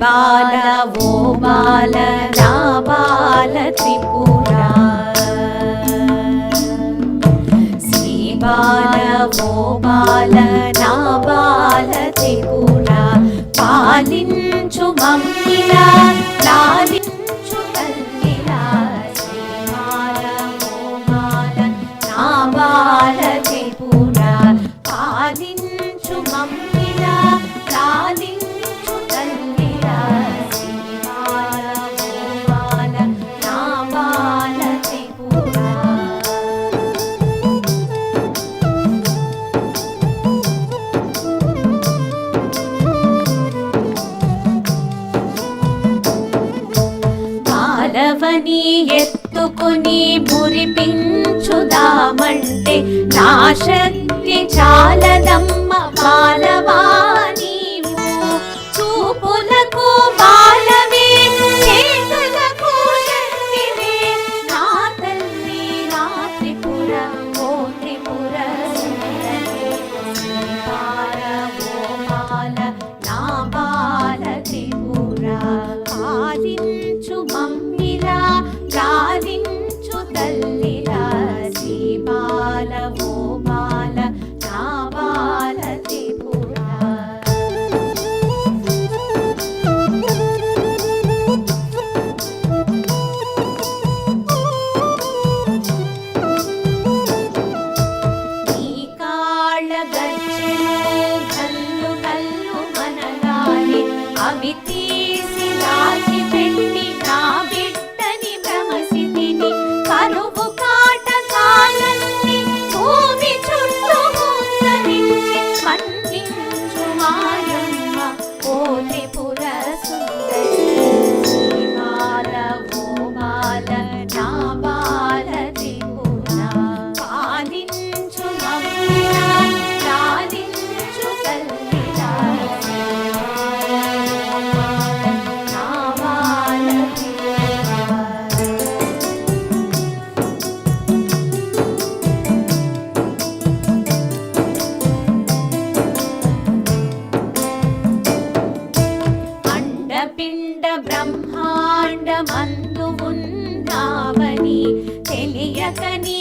బాల ఓ బాల నా బాల త్రిపుర శ్రీ బాల ఓ బాల నా బాల త్రిపుర పాలించు మమ్మిలా లాలించు తల్లిలా శ్రీ బాల ఓ బాల నా బాల త్రిపుర పాలించు మమ్మిలా లాలించు తల్లిలా శ్రీ బాల ఓ బాల నా బాల త్రిపుర బాలవని ఎత్తుకుని మురిపించుదామంటే నా శక్తి చాలదమ్మ బాలవా నీవు చూపులకు బాలవే చేతులకు శక్తివే నా తల్లి నా త్రిపుర ఓ త్రిపుర సుందరి శ్రీ బాల ఓ బాల నా బాల త్రిపుర పాలించు మమ్మిలా లాలించు తల్లిలా శ్రీ బాల ఓ బాల నా బాల త్రిపుర నీ కాళ్ళ గజ్జెలు కల్లు కల్లు మనగాలి అవి తీసి దాచిపెట్టి నా బిడ్డని భ్రమసితిని కరువు కాటకాలన్నీ భూమి చుట్టూ మూతరించి మన్నించు మాయమ్మ ఓ త్రిపుర సుందరి శ్రీ బాల ఓ బాల నా బాల త్రిపుర పాలించు మమ్మిలా లాలించు తల్లిలా శ్రీ బాల ఓ బాల నా బాల త్రిపుర అండపిండ బ్రహ్మాండమందు ఉన్నావని తెలియక నీ